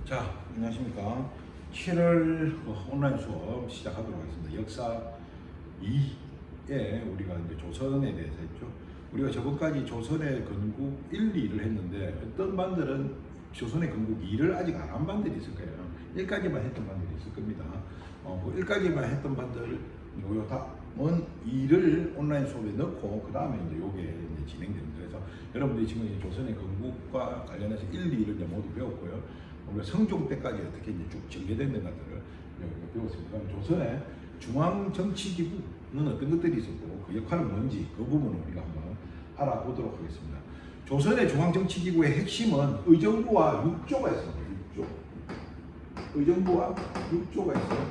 자, 안녕하십니까. 7월 온라인 수업 시작하도록 하겠습니다. 역사 2에 우리가 이제 조선에 대해서 했죠. 우리가 저번까지 조선의 건국 1, 2를 했는데 어떤 반들은 조선의 건국 2를 아직 안 한 반들이 있을 거예요. 1까지만 했던 반들이 있을 겁니다. 그 1까지만 했던 반들 요 다음은 2를 온라인 수업에 넣고 그 다음에 이제 요게 이제 진행됩니다. 그래서 여러분들이 지금 이제 조선의 건국과 관련해서 1, 2를 이제 모두 배웠고요. 우리가 성종 때까지 어떻게 이제 쭉 전개된 것들을 배웠습니다. 그럼 조선의 중앙정치기구는 어떤 것들이 있었고 그 역할은 뭔지 그 부분을 우리가 한번 알아보도록 하겠습니다. 조선의 중앙정치기구의 핵심은 의정부와 육조가 있습니다. 의정부와 육조가 있어요.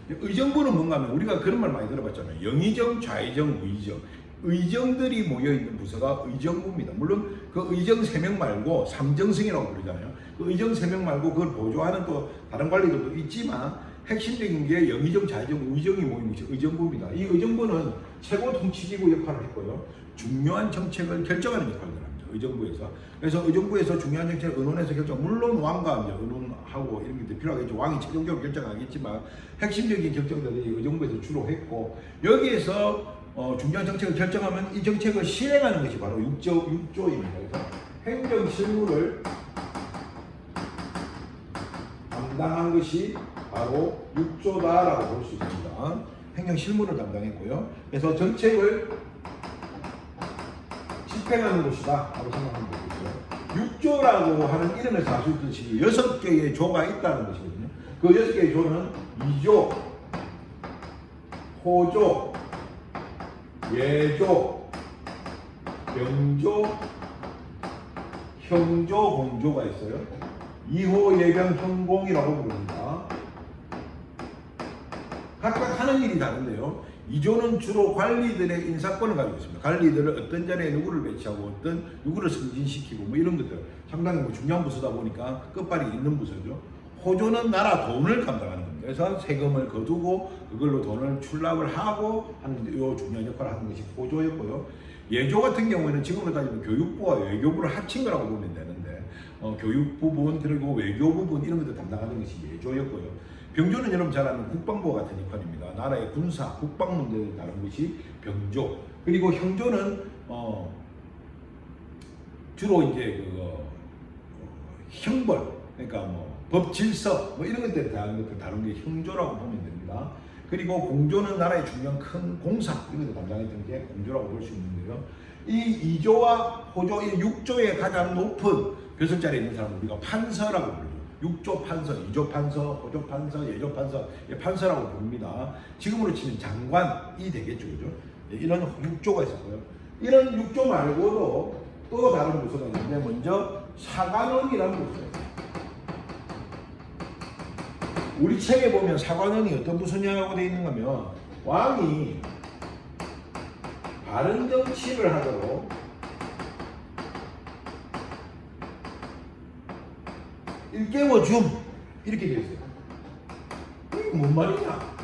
의정부는 뭔가 하면 우리가 그런 말 많이 들어봤잖아요. 영의정, 좌의정, 의정. 의정들이 모여있는 부서가 의정부입니다. 물론 그 의정 3명 말고 삼정승이라고 부르잖아요. 그 의정 3명 말고 그걸 보조하는 또 다른 관리들도 있지만 핵심적인 게 영의정, 좌의정, 의정이 모이는 것이 의정부입니다. 이 의정부는 최고 통치기구 역할을 했고요. 중요한 정책을 결정하는 역할을 합니다. 의정부에서. 그래서 의정부에서 중요한 정책을 의논해서 결정, 물론 왕과 이제 의논하고 이런 게 필요하겠죠. 왕이 최종적으로 결정하겠지만 핵심적인 결정들이 의정부에서 주로 했고, 여기에서 중요한 정책을 결정하면 이 정책을 실행하는 것이 바로 육조입니다. 그래서 행정 실무를 담당한 것이 바로 육조다라고 볼 수 있습니다. 행정 실무를 담당했고요. 그래서 정책을 집행하는 곳이다 라고 생각하면 되겠고요. 육조라고 하는 이름에서 알 수 있듯이 6개의 조가 있다는 것이거든요. 그 6개의 조는 이조, 호조, 예조, 병조, 형조, 공조가 있어요. 2호, 예병, 형공이라고 부릅니다. 각각 하는 일이 다른데요. 2조는 주로 관리들의 인사권을 가지고 있습니다. 관리들을 어떤 자리에 누구를 배치하고 어떤 누구를 승진시키고 뭐 이런 것들 상당히 뭐 중요한 부서다 보니까 끝발이 있는 부서죠. 호조는 나라 돈을 감당하는 겁니다. 그래서 세금을 거두고 그걸로 돈을 출납을 하고 하는 요 중요한 역할을 하는 것이 호조였고요. 예조 같은 경우에는 지금으로 따지면 교육부와 외교부를 합친 거라고 보면 되는데 교육 부분 그리고 외교 부분 이런 것들 담당하는 것이 예조였고요. 병조는 여러분 잘 아는 국방부와 같은 역할입니다. 나라의 군사, 국방 문제를 다룬 것이 병조. 그리고 형조는 주로 이제 형벌, 그러니까 뭐 법 질서 뭐 이런 것들을 다룬 게 형조라고 보면 됩니다. 그리고 공조는 나라의 중요한 큰 공사 이런 것을 담당했던 게 공조라고 볼 수 있는데요. 이 2조와 호조, 이 6조의 가장 높은 벼슬자리에 있는 사람을 우리가 판서라고 부르죠. 6조 판서, 2조 판서, 호조 판서, 예조 판서, 판서라고 부릅니다. 지금으로 치면 장관이 되겠죠, 그죠? 이런 6조가 있었고요. 이런 6조 말고도 또 다른 부서가 있는데 먼저 사관원이라는 부서예요. 우리 책에 보면 사관원이 어떤 부서냐고 되어 있는가 하면 왕이 바른 정치를 하도록 일깨워줌 이렇게 되어 있어요. 이게 뭔 말이냐?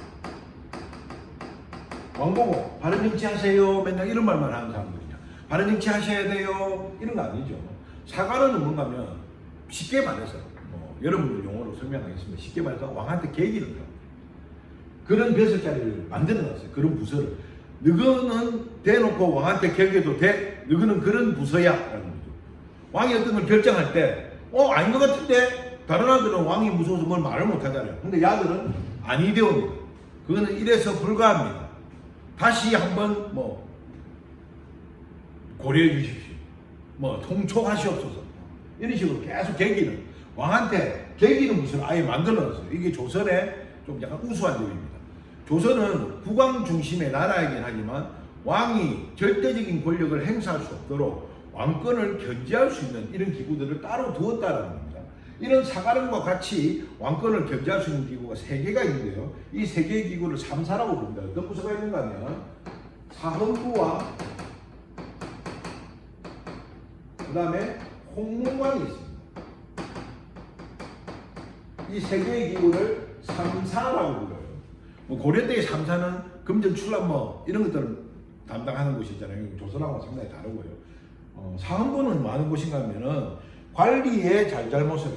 왕 보고 바른 정치 하세요 맨날 이런 말만 하는 사람들이냐? 바른 정치 하셔야 돼요 이런 거 아니죠. 사관원은 뭔가 하면 쉽게 말해서 여러분들 용어로 설명하겠습니다. 쉽게 말해서 왕한테 계기를 해요. 그런 벼슬자리를 만들어놨어요. 그런 부서를. 너는 대놓고 왕한테 계기도 돼? 너는 그런 부서야 라는 거죠. 왕이 어떤 걸 결정할 때 아닌 것 같은데? 다른 아들은 왕이 무서워서 뭘 말을 못하잖아요. 근데 야들은 아니되옵니다. 그거는 이래서 불가합니다. 다시 한번 고려해 주십시오. 통촉하시옵소서. 이런 식으로 계속 계기는 왕한테 계기는 무슨 아예 만들어놨어요. 이게 조선의 좀 약간 우수한 점입니다. 조선은 국왕 중심의 나라이긴 하지만 왕이 절대적인 권력을 행사할 수 없도록 왕권을 견제할 수 있는 이런 기구들을 따로 두었다는 겁니다. 이런 사관원과 같이 왕권을 견제할 수 있는 기구가 3개가 있는데요. 이 3개의 기구를 3사라고 부릅니다. 어떤 부서가 있는가 하면 사헌부와 그 다음에 홍문관이 있습니다. 이 3개의 기구를 3사라고 불러요. 고려 때의 3사는 금전 출납 이런 것들을 담당하는 곳이잖아요. 조선하고 상당히 다르고요. 사헌부는 많은 곳인가 하면은 관리의 잘잘못을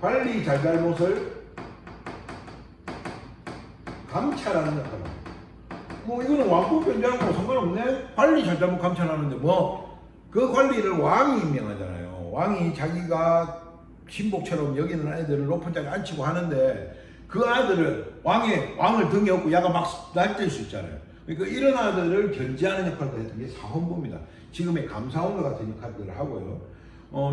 관리 잘잘못을 감찰하는 역할을 합니다. 뭐 이거는 왕국 변제하는 거 상관없네. 관리 잘잘못 감찰하는데 뭐 그 관리를 왕이 임명하잖아요. 왕이 자기가 신복처럼 여기는 아이들을 높은 자리에 앉히고 하는데 그 아들을 왕을 등에 업고 야가 막 날뛸 수 있잖아요. 그러니까 이런 아들을 견제하는 역할을 했던 게 사헌부입니다. 지금의 감사원과 같은 역할들을 하고요.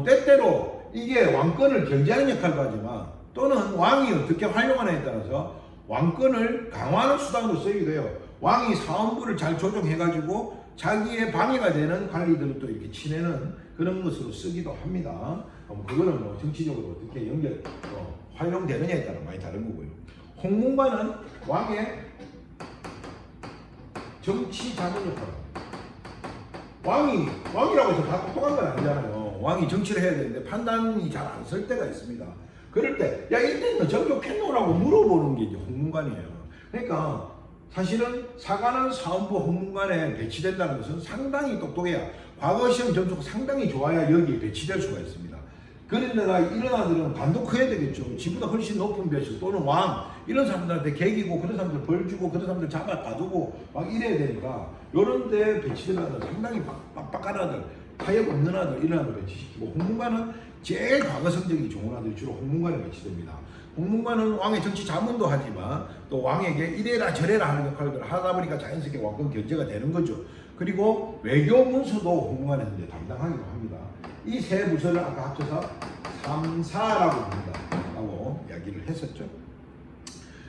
때때로 이게 왕권을 견제하는 역할도 하지만 또는 왕이 어떻게 활용하느냐에 따라서 왕권을 강화하는 수단으로 쓰이기도 해요. 왕이 사헌부를 잘 조정해가지고 자기의 방해가 되는 관리들을 또 이렇게 치내는 그런 것으로 쓰기도 합니다. 그거는 뭐 정치적으로 어떻게 활용되느냐에 따라 많이 다른 거고요. 홍문관은 왕의 정치 자문 역할. 왕이라고 해서 다 똑똑한 건 아니잖아요. 왕이 정치를 해야 되는데 판단이 잘 안 설 때가 있습니다. 그럴 때, 야, 이때 너 정족했노라고 물어보는 게 이제 홍문관이에요. 그러니까 사실은 사관원 사헌부 홍문관에 배치된다는 것은 상당히 똑똑해야, 과거 시험 점수가 상당히 좋아야 여기에 배치될 수가 있습니다. 그런데나 이런 아들은 반도 커야 되겠죠. 지보다 훨씬 높은 배수 또는 왕 이런 사람들한테 개기고 그런 사람들 벌 주고 그런 사람들 잡아 가두고 막 이래야 되니까 이런 데 배치된 아들 상당히 빡빡한 아들, 타협 없는 아들 이런 아들 배치시키고, 홍문관은 제일 과거 성적이 좋은 아들이 주로 홍문관에 배치됩니다. 홍문관은 왕의 정치 자문도 하지만 또 왕에게 이래라 저래라 하는 역할을 하다 보니까 자연스럽게 왕권 견제가 되는 거죠. 그리고 외교 문서도 홍문관에서 이제 담당하기도 합니다. 이 세 부서를 아까 합쳐서 3사라고 합니다. 라고 이야기를 했었죠.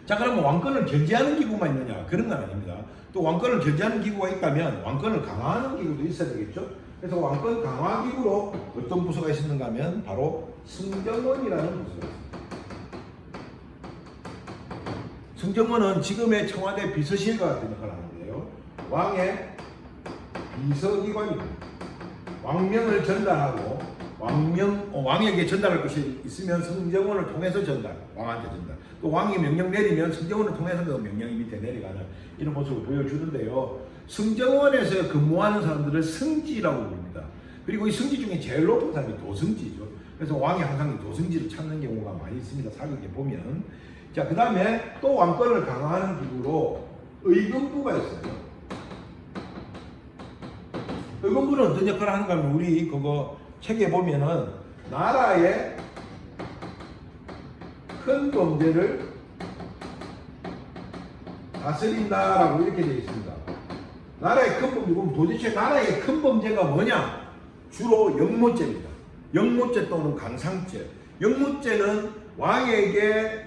자, 그러면 왕권을 견제하는 기구만 있느냐? 그런 건 아닙니다. 또 왕권을 견제하는 기구가 있다면 왕권을 강화하는 기구도 있어야 되겠죠. 그래서 왕권 강화 기구로 어떤 부서가 있었는가 하면 바로 승정원이라는 부서가 있습니다. 승정원은 지금의 청와대 비서실과 같은 역할을 하는데요. 왕의 비서기관입니다. 왕명을 전달하고 왕에게 전달할 것이 있으면 승정원을 통해서 전달, 왕한테 전달. 또 왕이 명령 내리면 승정원을 통해서 그 명령이 밑에 내려가는 이런 모습을 보여주는데요. 승정원에서 근무하는 사람들을 승지라고 부릅니다. 그리고 이 승지 중에 제일 높은 사람이 도승지죠. 그래서 왕이 항상 도승지를 찾는 경우가 많이 있습니다. 사극에 보면. 자, 그 다음에 또 왕권을 강화하는 기구로 의금부가 있어요. 의금부는 어떤 역할을 하는가 하면 우리 그거 책에 보면은 나라의 큰 범죄를 다스린다라고 이렇게 되어 있습니다. 나라의 큰 범죄, 그럼 도대체 나라의 큰 범죄가 뭐냐? 주로 영모죄입니다. 영모죄 또는 강상죄. 영모죄는 왕에게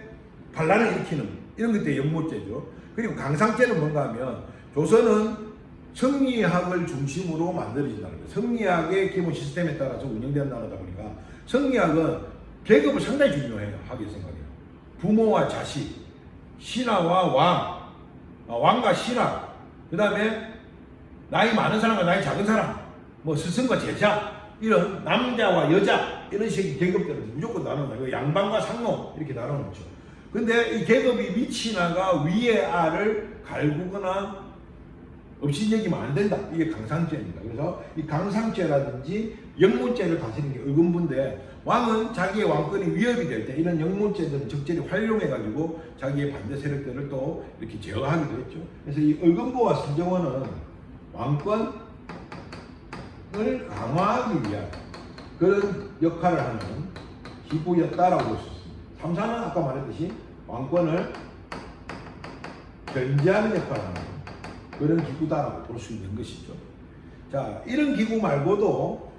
반란을 일으키는 이런 것들이 영모죄죠. 그리고 강상죄는 뭔가 하면 조선은 성리학을 중심으로 만들어진다는 거예요. 성리학의 기본 시스템에 따라서 운영되는 나라다 보니까 성리학은 계급을 상당히 중요해요. 하게 생각해요. 부모와 자식, 신하와 왕, 왕과 신하, 그 다음에 나이 많은 사람과 나이 작은 사람, 뭐 스승과 제자, 이런 남자와 여자 이런 식의 계급들은 무조건 나눠요. 양반과 상노 이렇게 나눠놓죠. 근데 이 계급이 미치나가 위의 알을 갈구거나 업신여기면 안 된다. 이게 강상죄입니다. 그래서 이 강상죄라든지 영모죄를 다스리는 게 의금부인데, 왕은 자기의 왕권이 위협이 될 때 이런 영모죄들을 적절히 활용해가지고 자기의 반대 세력들을 또 이렇게 제어하기도 했죠. 그래서 이 의금부와 승정원은 왕권을 강화하기 위한 그런 역할을 하는 기구였다라고 볼 수 있습니다. 3사는 아까 말했듯이 왕권을 견제하는 역할을 하는 그런 기구다라고 볼 수 있는 것이죠. 자, 이런 기구 말고도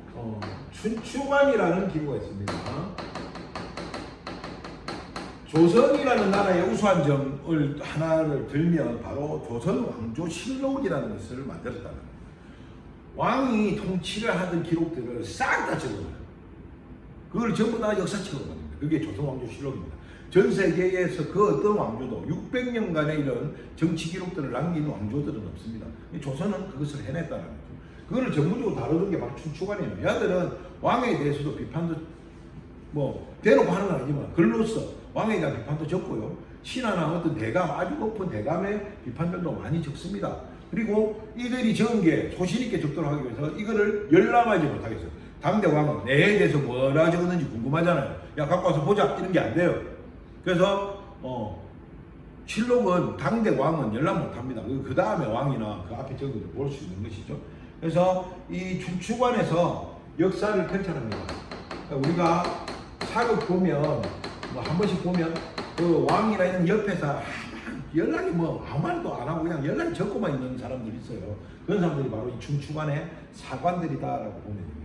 춘추관이라는 기구가 있습니다. 조선이라는 나라의 우수한 점을 하나를 들면 바로 조선 왕조실록이라는 것을 만들었다는 거예요. 왕이 통치를 하던 기록들을 싹 다 적어놔요. 그걸 전부 다 역사책으로 만듭니다. 그게 조선 왕조실록입니다. 전 세계에서 그 어떤 왕조도 600년간의 이런 정치 기록들을 남긴 왕조들은 없습니다. 조선은 그것을 해냈다는 거죠. 그거를 전문적으로 다루는 게 바로 춘추관이에요. 얘들은 왕에 대해서도 비판도 뭐 대놓고 하는 건 아니지만 글로써 왕에 대한 비판도 적고요. 신하나 어떤 대감, 아주 높은 대감의 비판들도 많이 적습니다. 그리고 이들이 적은 게 소신 있게 적도록 하기 위해서 이거를 열람하지 못하게 해서 당대왕은 내에 대해서 뭐라 적었는지 궁금하잖아요. 야 갖고 와서 보자 이런 게 안 돼요. 그래서 실록은 당대왕은 열람 못합니다. 그 다음에 왕이나 그 앞에 적은 것을 볼 수 있는 것이죠. 그래서 이 춘추관에서 역사를 편찬합니다. 우리가 사극 보면 뭐 한 번씩 보면 그 왕이나 이런 옆에서 연락이 뭐 아무 말도 안 하고 그냥 연락이 적고만 있는 사람들이 있어요. 그런 사람들이 바로 이 춘추관의 사관들이다라고 보면 됩니다.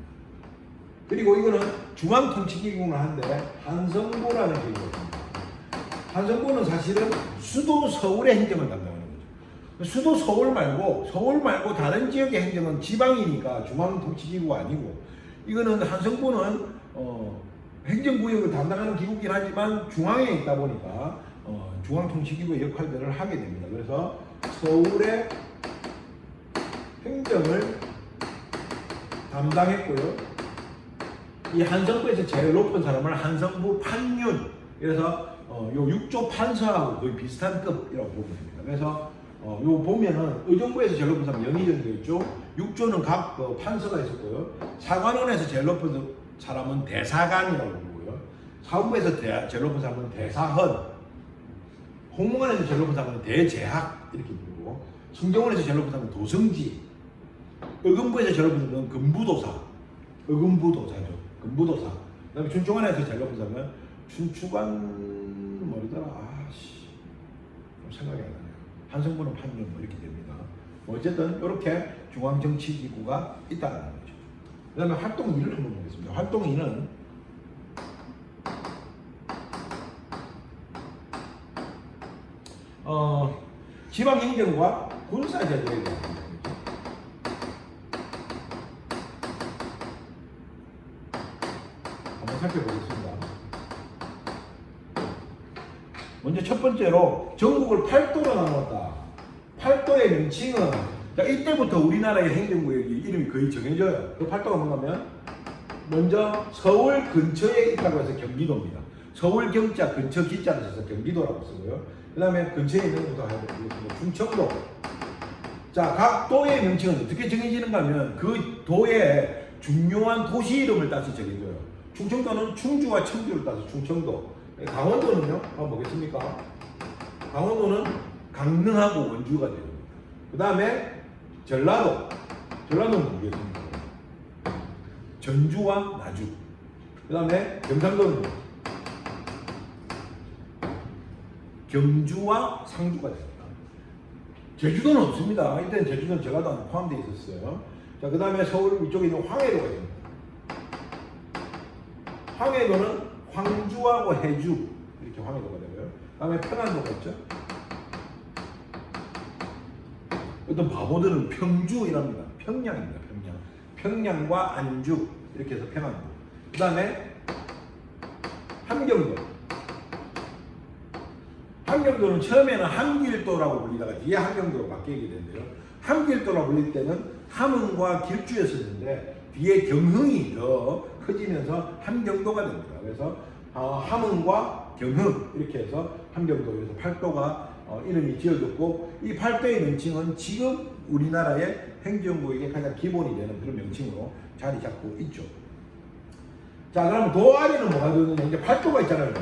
그리고 이거는 중앙통치기구는 한데 한성부라는 기구가 있습니다. 한성부는 사실은 수도 서울의 행정을 담당하는 거죠. 수도 서울 말고 다른 지역의 행정은 지방이니까 중앙통치기구가 아니고, 이거는 한성부는 행정구역을 담당하는 기구긴 하지만 중앙에 있다 보니까 중앙통치기구의 역할들을 하게 됩니다. 그래서 서울의 행정을 담당했고요. 이 한성부에서 제일 높은 사람을 한성부 판윤, 그래서 요 육조 판서하고 거의 비슷한 급이라고 보면 됩니다. 그래서 요 보면은 의정부에서 제일 높은 사람은 영의정도 있죠. 육조는 각 판서가 있었고요. 사관원에서 제일 높은 사람은 대사관이라고 부르고요. 사원부에서 제일 높은 사람은 대사헌, 홍문관에서 제일 높은 사람은 대제학 이렇게 부르고, 승정원에서 제일 높은 사람은 도성지, 의금부에서 제일 높은 사람은 금부도사, 의금부도사죠. 금부도사. 그다음에 춘추관에서 제일 높은 사람은 춘추관 뭐더라? 생각이 안 나네요. 한성부는 판윤 뭐 이렇게 됩니다. 어쨌든 이렇게 중앙정치기구가 있다는 거죠. 그 다음에 활동 2를 한번 보겠습니다. 활동 2는 지방행정과 군사제도에 대한 겁니다. 한번 살펴보겠습니다. 먼저 첫 번째로 전국을 8도로 나누었다. 8도의 명칭은 이때부터 우리나라의 행정구역이 이름이 거의 정해져요. 그 8도가 뭔가면 먼저 서울 근처에 있다고 해서 경기도입니다. 서울 경자 근처 기자를 써서 경기도라고 쓰고요. 그 다음에 근처에 있는 것도 하고 충청도. 자, 각 도의 명칭은 어떻게 정해지는가 하면 그 도의 중요한 도시 이름을 따서 정해져요. 충청도는 충주와 청주를 따서 충청도. 강원도는요? 한번 보겠습니까? 강원도는 강릉하고 원주가 돼요. 그 다음에 전라도는 뭐겠습니까? 전주와 나주. 그 다음에 경상도는 경주와 상주가 됩니다. 제주도는 없습니다. 이때는 제주도는 전라도 안에 포함되어 있었어요. 자, 그 다음에 서울 위쪽에 있는 황해도가 있습니다. 황해도는 황주하고 해주 이렇게 황해도가 되고요. 그 다음에 평안도가 있죠. 어떤 바보들은 평주이랍니다. 평양입니다. 평양과 안주 이렇게 해서 평안도. 그 다음에 함경도는 처음에는 함길도라고 불리다가 뒤에 함경도로 바뀌게 되는데요. 함길도라고 불릴 때는 함흥과 길주였었는데 뒤에 경흥이 더 커지면서 함경도가 됩니다. 그래서 함흥과 경흥 이렇게 해서 함경도에서 8도가 이름이 지어졌고, 이 8도의 명칭은 지금 우리나라의 행정구역의 가장 기본이 되는 그런 명칭으로 자리 잡고 있죠. 자, 그럼 도 아래는 뭐가 되느냐? 이제 8도가 있잖아요.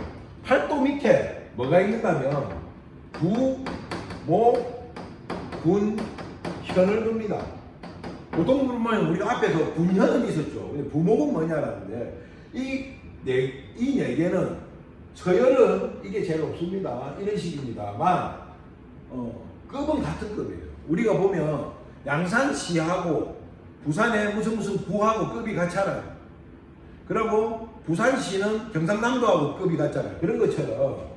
8도 밑에 뭐가 있는가 하면 부, 목, 군, 현을 둡니다. 보통 보면 우리가 앞에서 군현은 있었죠. 부목은 뭐냐라는데 이 네 개는 서열은 이게 제일 없습니다. 이런 식입니다만 급은 같은 급이에요. 우리가 보면 양산시하고 부산의 무슨 부하고 급이 같잖아요. 그리고 부산시는 경상남도하고 급이 같잖아요. 그런 것처럼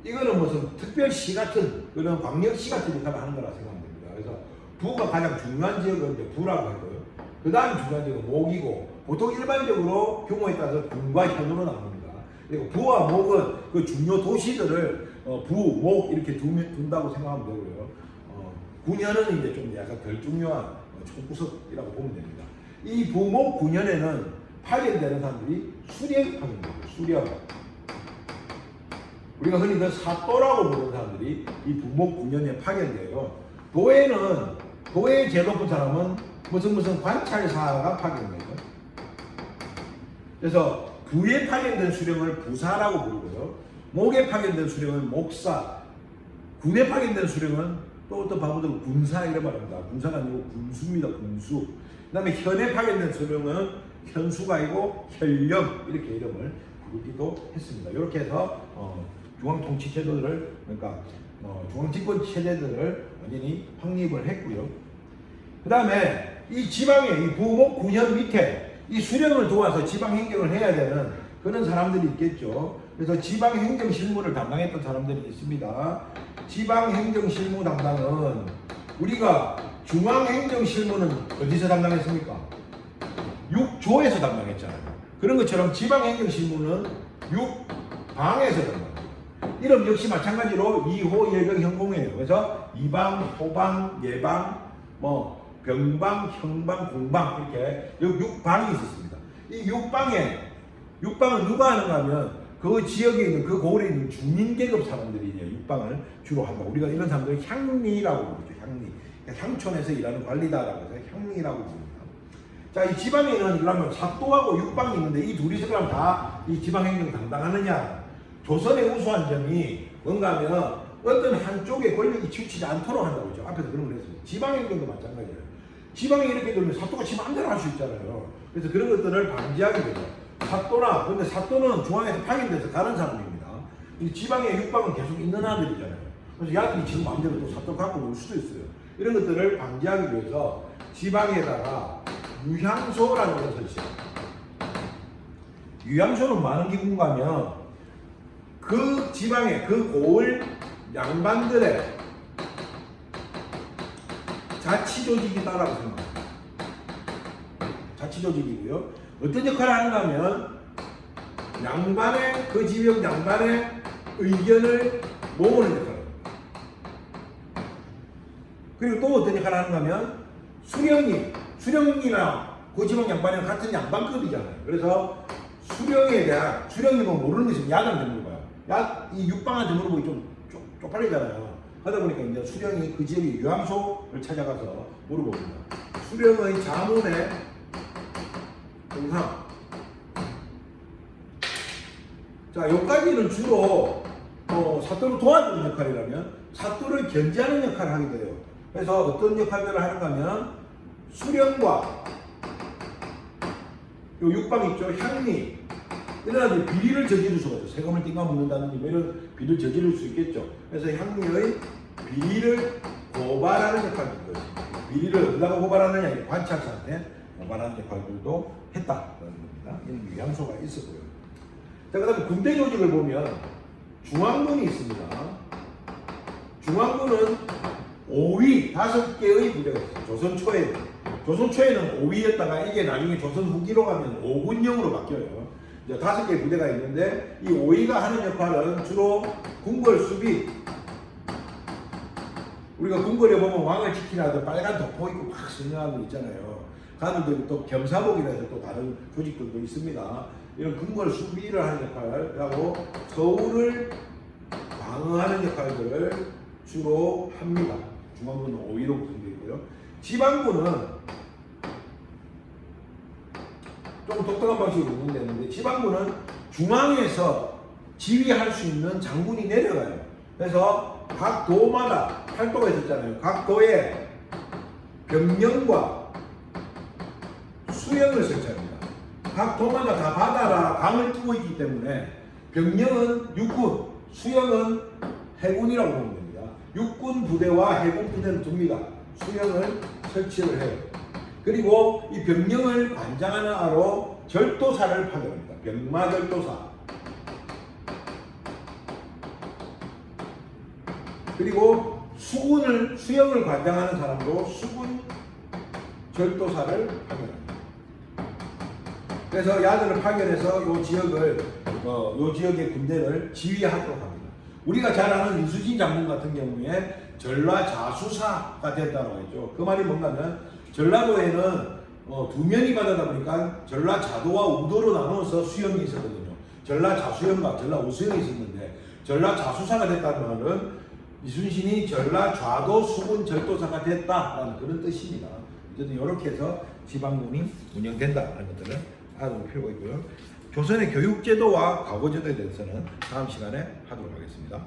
이거는 무슨 특별시 같은 그런 광역시 같은 역할을 하는 거라 생각합니다. 그래서 부가 가장 중요한 지역은 이제 부라고 했고요. 그 다음 중요한 지역은 목이고, 보통 일반적으로 규모에 따라서 군과 현으로 나눕니다. 그리고 부와 목은 그 중요 도시들을 부, 목 이렇게 둔다고 생각하면 되고요. 군현은 이제 좀 약간 덜 중요한 총구석이라고 보면 됩니다. 이 부, 목, 군현에는 파견되는 사람들이 수령하는 거예요. 수령. 우리가 흔히 그 사또라고 부르는 사람들이 이 부, 목, 군현에 파견돼요. 도의 제일 높은 사람은 무슨 관찰사가 파견된 거예요. 그래서 부에 파견된 수령을 부사라고 부르고요. 목에 파견된 수령은 목사, 군에 파견된 수령은 또 어떤 바보들은 군사 이런 말합니다. 군사가 아니고 군수입니다. 군수. 그 다음에 현에 파견된 수령은 현수가 아니고 현령 이렇게 이름을 부르기도 했습니다. 이렇게 해서 중앙통치제도들을 그러니까 중앙집권 체제들을 완전히 확립을 했고요. 그 다음에 이 지방에 이 부목 군현 밑에 이 수령을 도와서 지방 행정을 해야 되는 그런 사람들이 있겠죠. 그래서 지방 행정 실무를 담당했던 사람들이 있습니다. 지방 행정 실무 담당은 우리가 중앙 행정 실무는 어디서 담당했습니까? 6조에서 담당했잖아요. 그런 것처럼 지방 행정 실무는 6방에서 담당합니다. 이름 역시 마찬가지로 2호, 예병, 현공이에요. 그래서 2방, 호방, 예방, 병방, 형방, 공방 이렇게 6방이 있었습니다. 이 6방은 누가 하는가 하면 그 지역에 있는 그 고을에 있는 주민계급 사람들이 이제 6방을 주로 한다. 우리가 이런 사람들을 향리라고 부르죠. 향리. 그러니까 향촌에서 일하는 관리다라고 해서 향리라고 부릅니다. 자, 이 지방에는 그러면 사도하고 6방이 있는데 이 둘이서 그럼 다 이 지방행정 담당하느냐? 조선의 우수한 점이 뭔가 하면 어떤 한쪽에 권력이 치우치지 않도록 한다고 했죠. 앞에서 그런 걸 했습니다. 지방행정도 마찬가지예요. 지방이 이렇게 되면 사도가 지 마음대로 할 수 있잖아요. 그래서 그런 것들을 방지하게 되죠. 사도나, 근데 사도는 중앙에서 파견돼서 가는 사람입니다. 지방에 6방은 계속 있는 아들이잖아요. 그래서 야들이 지금 마음대로 또 사도 갖고 올 수도 있어요. 이런 것들을 방지하기 위해서 지방에다가 유향소라는 것을 설치합니다. 유향소는 많은 기구인가 하면 그 지방의 그 고을 양반들의 자치조직이다라고 생각합니다. 자치조직이고요. 어떤 역할을 하는가 하면 양반의 그 지역 양반의 의견을 모으는 역할을 그리고 또 어떤 역할을 하는가 하면 수령이랑 그 지방 양반이랑 같은 양반급이잖아요. 그래서 수령이면 모르는 것이 야단한테 물어봐요. 이 6방한테 물어보기 좀 쪽팔리잖아요. 하다 보니까 이제 수령이 그 지역의 유향소를 찾아가서 물어봅니다. 수령의 자문의 동상. 자, 여기까지는 주로 사또를 도와주는 역할이라면 사또를 견제하는 역할을 하게 돼요. 그래서 어떤 역할들을 하는가 하면 수령과 요 6방 있죠. 향리 이런 비리를 저지를 수가 있어요. 세금을 띵가 묻는다든지 이런 비리를 저지를 수 있겠죠. 그래서 향리의 비리를 고발하는 역할도 있어요. 비리를 어디다가 고발하느냐 관찰사한테 고발하는 역할들도 했다라는 겁니다. 이런 유향소가 있었고요. 자, 그 다음에 군대 조직을 보면 중앙군이 있습니다. 중앙군은 5위 5개의 부대가 있어요. 조선 초에는 5위였다가 이게 나중에 조선 후기로 가면 5군형으로 바뀌어요. 이제 5개의 부대가 있는데 이 5위가 하는 역할은 주로 궁궐 수비. 우리가 궁궐에 보면 왕을 지키라도 빨간 덮고 입고 막 선정하고 있잖아요. 가들도 또 겸사복이라 해서 또 다른 조직들도 있습니다. 이런 궁궐 수비를 하는 역할을 하고 서울을 방어하는 역할들을 주로 합니다. 중앙군은 5위로 구성되어 있고요. 지방군은 좀 독특한 방식으로 운영되는데 지방군은 중앙에서 지휘할 수 있는 장군이 내려가요. 그래서 각 도마다 팔도가 있었잖아요. 각 도에 병령과 수령을 설치합니다. 각 도마다 다 바다라 강을 끼고 있기 때문에 병령은 육군, 수령은 해군이라고 보면 됩니다. 육군 부대와 해군 부대를 둡니다. 수령을 설치를 해요. 그리고 이 병령을 관장하는 아로 절도사를 파견합니다. 병마절도사. 그리고 수령을 관장하는 사람도 수군 절도사를 파견합니다. 그래서 야들을 파견해서 요 지역의 군대를 지휘하도록 합니다. 우리가 잘 아는 이수진 장군 같은 경우에 전라자수사가 됐다고 했죠. 그 말이 뭔가면 전라도에는 두 면이 바다다 보니까 전라자도와 우도로 나눠서 수령이 있었거든요. 전라자수령과 전라우수령이 있었는데 전라자수사가 됐다는 말은 이순신이 전라좌도 수군 절도사가 됐다라는 그런 뜻입니다. 어쨌든 이렇게 해서 지방군이 운영된다 하는 것들을 알아둘 필요가 있고요. 조선의 교육제도와 과거제도에 대해서는 다음 시간에 하도록 하겠습니다.